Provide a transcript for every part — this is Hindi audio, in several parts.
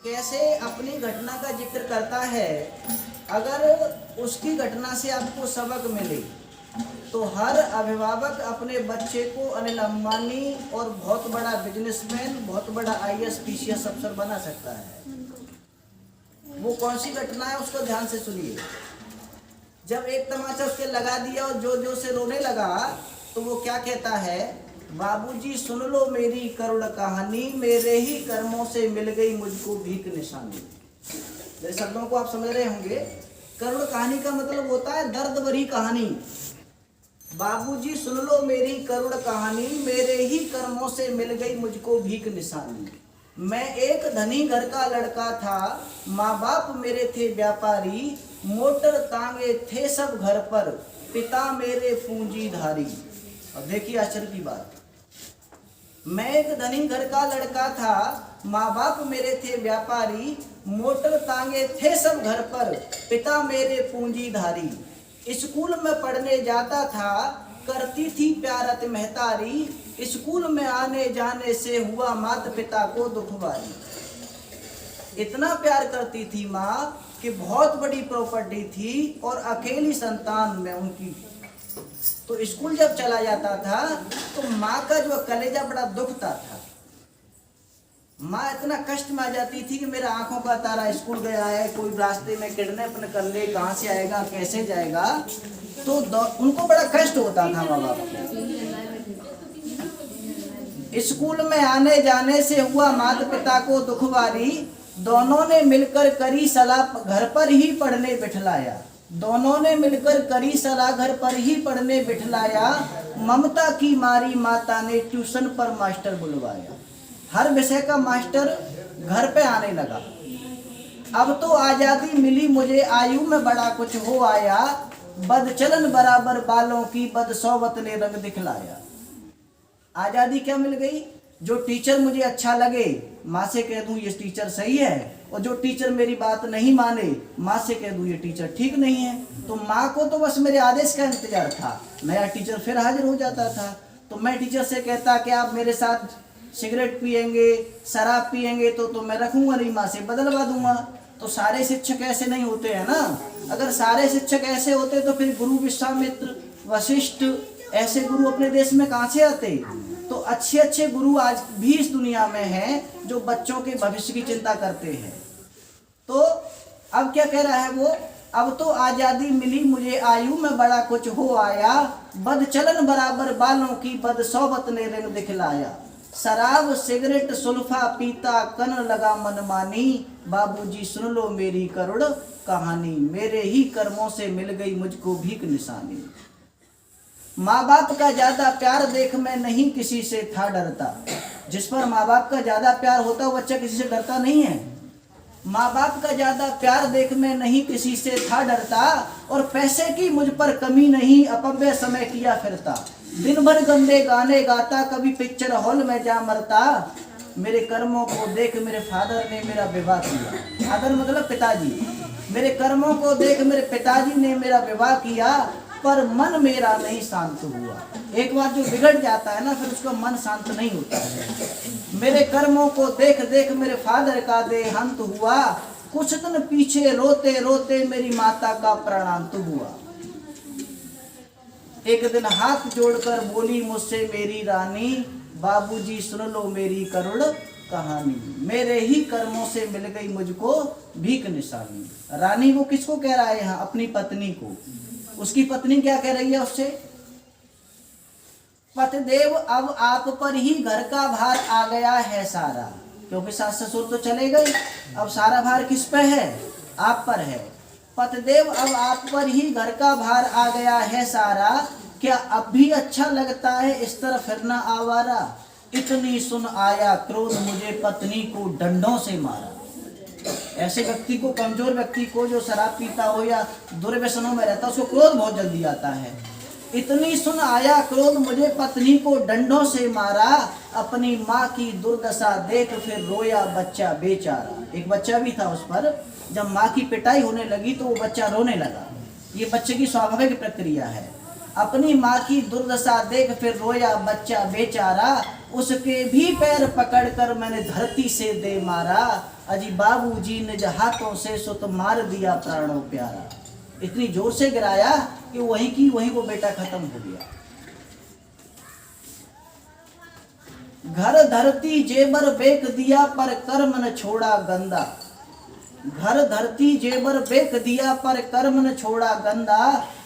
कैसे अपनी घटना का जिक्र करता है। अगर उसकी घटना से आपको सबक मिले तो हर अभिभावक अपने बच्चे को अनिल अंबानी और बहुत बड़ा बिजनेसमैन, बहुत बड़ा IAS PCS अफसर बना सकता है। वो कौन सी घटना है उसको ध्यान से सुनिए। जब एक तमाचा उसके लगा दिया और जो जो से रोने लगा तो वो क्या कहता है, बाबूजी सुन लो मेरी करुण कहानी, मेरे ही कर्मों से मिल गई मुझको भीख निशानी। मेरे शब्दों को आप समझ रहे होंगे। करुण कहानी का मतलब होता है दर्द भरी कहानी। बाबूजी सुन लो मेरी करुण कहानी, मेरे ही कर्मों से मिल गई मुझको भीख निशानी। मैं एक धनी घर का लड़का था, माँ बाप मेरे थे व्यापारी, मोटर तांगे थे सब घर पर, पिता मेरे पूंजीधारी। अब देखिए आश्चर्य की बात, मैं एक धनी घर का लड़का था, माँ बाप मेरे थे व्यापारी, मोटर तांगे थे सब घर पर, पिता मेरे पूंजीधारी। स्कूल में पढ़ने जाता था, करती थी प्यारत महतारी, स्कूल में आने जाने से हुआ माता पिता को दुखवारी। इतना प्यार करती थी माँ कि बहुत बड़ी प्रॉपर्टी थी और अकेली संतान में उनकी। तो स्कूल जब चला जाता था तो माँ का जो कलेजा बड़ा दुखता था। माँ इतना कष्ट में आ जाती थी कि मेरा आंखों का तारा स्कूल गया है, कोई रास्ते में किडनैप कर ले, कहाँ से आएगा कैसे जाएगा, तो उनको बड़ा कष्ट होता था माँ बाप को। स्कूल में आने जाने से हुआ माता पिता को दुखवारी, दोनों ने मिलकर करी सलाह घर पर ही पढ़ने बिठलाया, दोनों ने मिलकर करी सलाह घर पर ही पढ़ने बिठलाया, ममता की मारी माता ने ट्यूशन पर मास्टर बुलवाया। हर विषय का मास्टर घर पे आने लगा। अब तो आजादी मिली मुझे, आयु में बड़ा कुछ हो आया, बदचलन बराबर बालों की बदसौबत ने रंग दिखलाया। आजादी क्या मिल गई, जो टीचर मुझे अच्छा लगे माँ से कह दूं ये टीचर सही है, और जो टीचर मेरी बात नहीं माने माँ से कह दूं ये टीचर ठीक नहीं है। तो माँ को तो बस मेरे आदेश का इंतजार था, नया टीचर फिर हाजिर हो जाता था। तो मैं टीचर से कहता कि आप मेरे साथ सिगरेट पिएंगे, शराब पिएंगे तो मैं रखूंगा नहीं, माँ से बदलवा दूंगा। तो सारे शिक्षक ऐसे नहीं होते हैं ना। अगर सारे शिक्षक ऐसे होते तो फिर गुरु विश्वामित्र, वशिष्ठ ऐसे गुरु अपने देश में कहाँ से आते। तो अच्छे अच्छे गुरु आज भी इस दुनिया में हैं जो बच्चों के भविष्य की चिंता करते हैं। तो अब क्या कह रहा है वो, अब तो आजादी मिली मुझे, आयु में बड़ा कुछ हो आया, बदचलन बराबर बालों की बदसौबत ने रंग दिखलाया। शराब सिगरेट सुल्फा पीता कन लगा मनमानी, बाबूजी सुन लो मेरी करुण कहानी, मेरे ही कर्मों से मिल गई मुझको भीख निशानी। माँ बाप का ज्यादा प्यार देख मैं नहीं किसी से था डरता। जिस पर माँ बाप का ज्यादा प्यार होता वो बच्चा किसी से डरता नहीं है। माँ बाप का ज्यादा प्यार देख मैं नहीं किसी से था डरता, और पैसे की मुझ पर कमी नहीं, अपव्यय समय किया फिरता। दिन भर गंदे गाने गाता, कभी पिक्चर हॉल में जा मरता, मेरे कर्मों को देख मेरे फादर ने मेरा विवाह किया। फादर मतलब पिताजी। मेरे कर्मों को देख मेरे पिताजी ने मेरा विवाह किया, पर मन मेरा नहीं शांत हुआ। एक बार जो बिगड़ जाता है ना फिर उसका मन शांत नहीं होता है। मेरे कर्मों को देख देख मेरे फादर का देहांत हुआ, कुछ दिन पीछे रोते रोते मेरी माता का प्राणांत हुआ। एक दिन हाथ जोड़कर बोली मुझसे मेरी रानी, बाबूजी सुन लो मेरी करुण कहानी, मेरे ही कर्मों से मिल गई मुझको भीख निशानी। रानी वो किसको कह रहा है यहाँ, अपनी पत्नी को। उसकी पत्नी क्या कह रही है उससे, पतिदेव अब आप पर ही घर का भार आ गया है सारा, क्योंकि सास ससुर तो चले गए, अब सारा भार किस पे है, आप पर है। पतिदेव अब आप पर ही घर का भार आ गया है सारा, क्या अब भी अच्छा लगता है इस तरह फिरना आवारा, इतनी सुन आया क्रोध मुझे पत्नी को डंडों से मारा। ऐसे व्यक्ति को, कमजोर व्यक्ति को जो शराब पीता हो या दुर्व्यसनों में रहता है, उसको क्रोध बहुत जल्दी आता है। इतनी सुन आया क्रोध मुझे पत्नी को डंडों से मारा, अपनी माँ की दुर्दशा देख फिर रोया बच्चा बेचारा। एक बच्चा भी था उस पर, जब माँ की पिटाई होने लगी तो वो बच्चा रोने लगा। ये बच्चे की स्वाभाविक प्रक्रिया है। अपनी माँ की दुर्दशा देख फिर रोया बच्चा बेचारा, उसके भी पैर पकड़कर मैंने धरती से दे मारा। अजी बाबूजी ने हाथों से सुत मार दिया प्राणों प्यारा। इतनी जोर से गिराया कि वहीं की वहीं वो बेटा खत्म हो गया। घर धरती जेबर बेक दिया पर कर्म न छोड़ा गंदा। घर धरती जेबर बेक दिया पर कर्म न छोड़ा गंदा।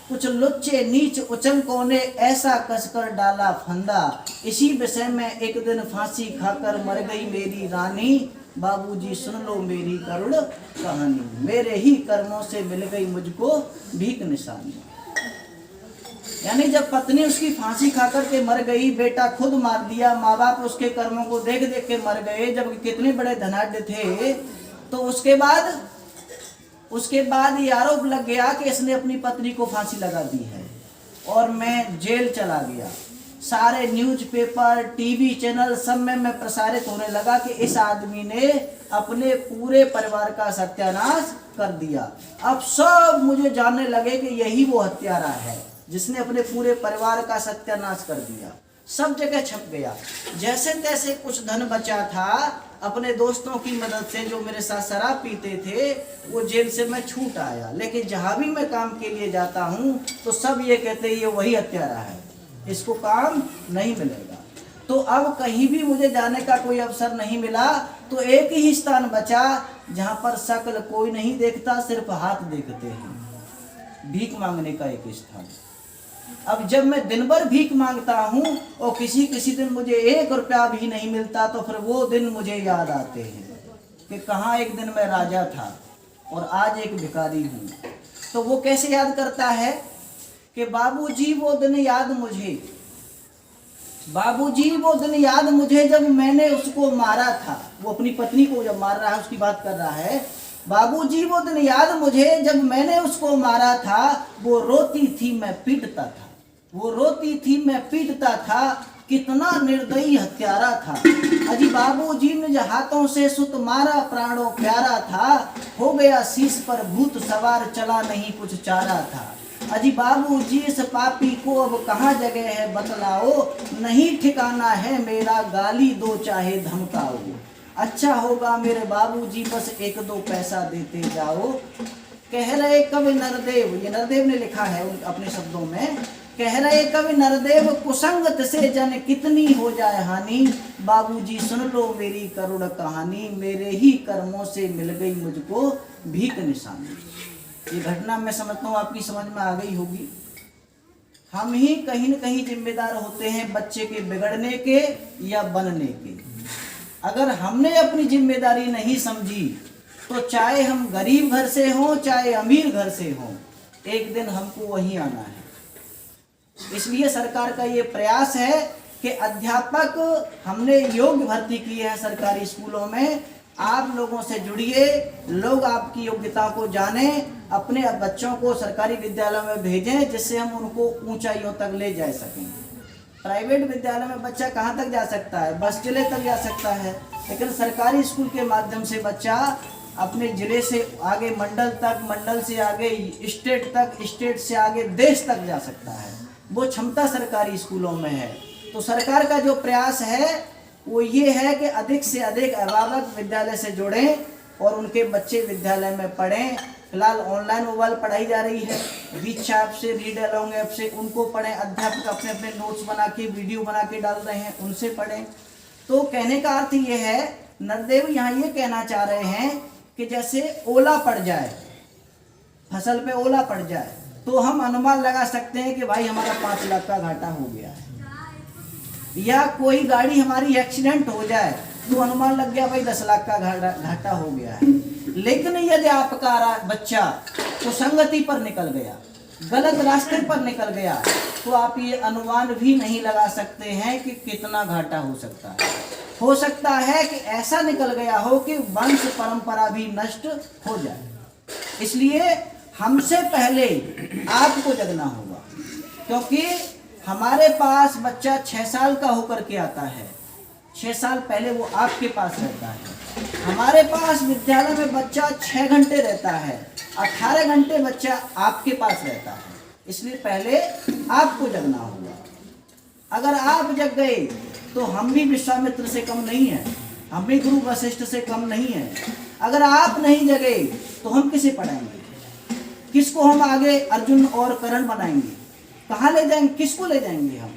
कुछ लुच्चे नीच उचंकों ने ऐसा कसकर डाला फंदा। इसी विषय में एक दिन फांसी खाकर मर गई मेरी रानी। बाबूजी सुन लो मेरी करुण कहानी। मेरे ही कर्मों से मिल गई मुझको भीख निशानी। यानी जब पत्नी उसकी फांसी खाकर के मर गई, बेटा खुद मार दिया, माँ बाप उसके कर्मों को देख देख के मर गए, जब कितने बड़े धनाढ्य थे, तो उसके बाद ये आरोप लग गया कि इसने अपनी पत्नी को फांसी लगा दी है और मैं जेल चला गया। सारे न्यूज़पेपर, टीवी चैनल सब में प्रसारित होने लगा कि इस आदमी ने अपने पूरे परिवार का सत्यानाश कर दिया। अब सब मुझे जानने लगे कि यही वो हत्यारा है जिसने अपने पूरे परिवार का सत्यानाश कर दिया। सब जगह छप गया। जैसे तैसे कुछ धन बचा था, अपने दोस्तों की मदद से जो मेरे साथ शराब पीते थे, वो जेल से मैं छूट आया। लेकिन जहाँ भी मैं काम के लिए जाता हूँ तो सब ये कहते ये वही हत्यारा है, इसको काम नहीं मिलेगा। तो अब कहीं भी मुझे जाने का कोई अवसर नहीं मिला, तो एक ही स्थान बचा जहाँ पर शक्ल कोई नहीं देखता, सिर्फ हाथ देखते हैं। भीख मांगने का एक स्थान। अब जब मैं दिन भर भीख मांगता हूँ और किसी दिन मुझे 1 रुपया भी नहीं मिलता, तो फिर वो दिन मुझे याद आते हैं कि कहाँ एक दिन मैं राजा था और आज एक भिखारी हूँ। तो वो कैसे याद करता है कि बाबूजी वो दिन याद मुझे जब मैंने उसको मारा था। वो अपनी पत्नी को जब मार रहा है उसकी बात कर रहा है। बाबूजी वो दिन याद मुझे जब मैंने उसको मारा था। वो रोती थी मैं पीटता था, कितना निर्दयी हत्यारा था। अजी बाबूजी ने जो हाथों से सुत मारा प्राणों प्यारा था। हो गया शीश पर भूत सवार, चला नहीं कुछ चारा था। अजी बाबूजी इस पापी को अब कहाँ जगह है बतलाओ। नहीं ठिकाना है मेरा, गाली दो चाहे धमकाओ। अच्छा होगा मेरे बाबूजी बस 1-2 पैसा देते जाओ। कह रहे कवि नरदेव, ये नरदेव ने लिखा है अपने शब्दों में, कह रहे कवि नरदेव कुसंगत से जन कितनी हो जाए हानि। बाबूजी सुन लो मेरी करुण कहानी। मेरे ही कर्मों से मिल गई मुझको भीख निशानी। ये घटना मैं समझता हूँ आपकी समझ में आ गई होगी। हम ही कहीं न कहीं जिम्मेदार होते हैं बच्चे के बिगड़ने के या बनने के। अगर हमने अपनी जिम्मेदारी नहीं समझी तो चाहे हम गरीब घर से हों चाहे अमीर घर से हों, एक दिन हमको वहीं आना है। इसलिए सरकार का ये प्रयास है कि अध्यापक हमने योग्य भर्ती की है सरकारी स्कूलों में। आप लोगों से जुड़िए, लोग आपकी योग्यता को जानें, अपने बच्चों को सरकारी विद्यालय में भेजें जिससे हम उनको ऊंचाइयों तक ले जा सकें। प्राइवेट विद्यालय में बच्चा कहाँ तक जा सकता है? बस जिले तक जा सकता है, लेकिन सरकारी स्कूल के माध्यम से बच्चा अपने जिले से आगे मंडल तक, मंडल से आगे स्टेट तक, स्टेट से आगे देश तक जा सकता है। वो क्षमता सरकारी स्कूलों में है। तो सरकार का जो प्रयास है वो ये है कि अधिक से अधिक अभिभावक विद्यालय से जुड़ें और उनके बच्चे विद्यालय में पढ़ें। फिलहाल ऑनलाइन मोबाइल पढ़ाई जा रही है, दीक्षा ऐप से, रीड अलोंग ऐप से, उनको पढ़ें। अध्यापक अपने अपने नोट्स बना के, वीडियो बना के डाल रहे हैं, उनसे पढ़ें। तो कहने का अर्थ ये है, नरदेव यहाँ ये कहना चाह रहे हैं कि जैसे ओला पड़ जाए, फसल पे ओला पड़ जाए, तो हम अनुमान लगा सकते हैं कि भाई हमारा 5 लाख का घाटा हो गया है। या कोई गाड़ी हमारी एक्सीडेंट हो जाए तो अनुमान लग गया भाई 10 लाख का घाटा हो गया है। लेकिन यदि आपका बच्चा कुसंगति पर निकल गया, गलत रास्ते पर निकल गया, तो आप ये अनुमान भी नहीं लगा सकते हैं कि कितना घाटा हो सकता है। हो सकता है कि ऐसा निकल गया हो कि वंश परंपरा भी नष्ट हो जाए। इसलिए हमसे पहले आपको जगना होगा, क्योंकि हमारे पास बच्चा 6 साल का होकर के आता है, 6 साल पहले वो आपके पास रहता है। हमारे पास विद्यालय में बच्चा 6 घंटे रहता है, 18 घंटे बच्चा आपके पास रहता है। इसलिए पहले आपको जगना होगा। अगर आप जग गए तो हम भी विश्वामित्र से कम नहीं है, हम भी गुरु वशिष्ठ से कम नहीं है। अगर आप नहीं जगे तो हम किसे पढ़ाएंगे? किसको हम आगे अर्जुन और कर्ण बनाएंगे? कहाँ ले जाएंगे? किसको ले जाएंगे हम?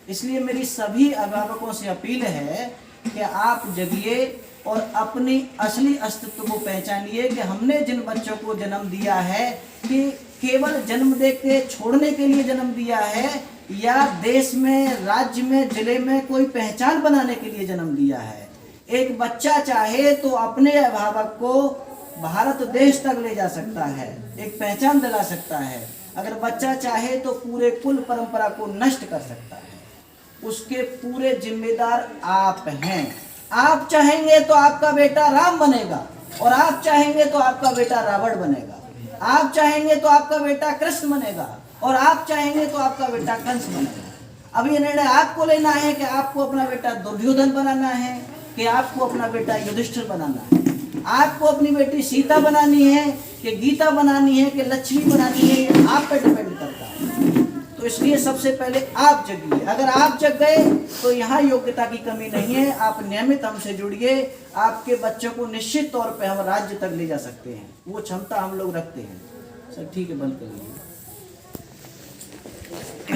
इसलिए मेरी सभी अभिभावकों से अपील है कि आप जगिए और अपनी असली अस्तित्व को पहचानिए कि हमने जिन बच्चों को जन्म दिया है कि केवल जन्म दे के छोड़ने के लिए जन्म दिया है, या देश में, राज्य में, जिले में कोई पहचान बनाने के लिए जन्म दिया है। एक बच्चा चाहे तो अपने अभिभावक को भारत देश तक ले जा सकता है, एक पहचान दिला सकता है। अगर बच्चा चाहे तो पूरे कुल परंपरा को नष्ट कर सकता है। उसके पूरे जिम्मेदार आप हैं। आप चाहेंगे तो आपका बेटा राम बनेगा, और आप चाहेंगे तो आपका बेटा रावण बनेगा। आप चाहेंगे तो आपका बेटा कृष्ण बनेगा, और आप चाहेंगे तो आपका बेटा कंस बनेगा। अब ये निर्णय आपको लेना है कि आपको अपना बेटा दुर्योधन बनाना है कि आपको अपना बेटा युधिष्ठिर बनाना है। आपको अपनी बेटी सीता बनानी है कि गीता बनानी है कि लक्ष्मी बनानी है, ये आप पे डिपेंड करता है। तो इसलिए सबसे पहले आप जगिए। अगर आप जग गए तो यहाँ योग्यता की कमी नहीं है। आप नियमित हमसे जुड़िए, आपके बच्चों को निश्चित तौर पे हम राज्य तक ले जा सकते हैं, वो क्षमता हम लोग रखते हैं। सर ठीक है, बंद कर लीजिए।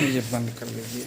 ये बंद कर लीजिए।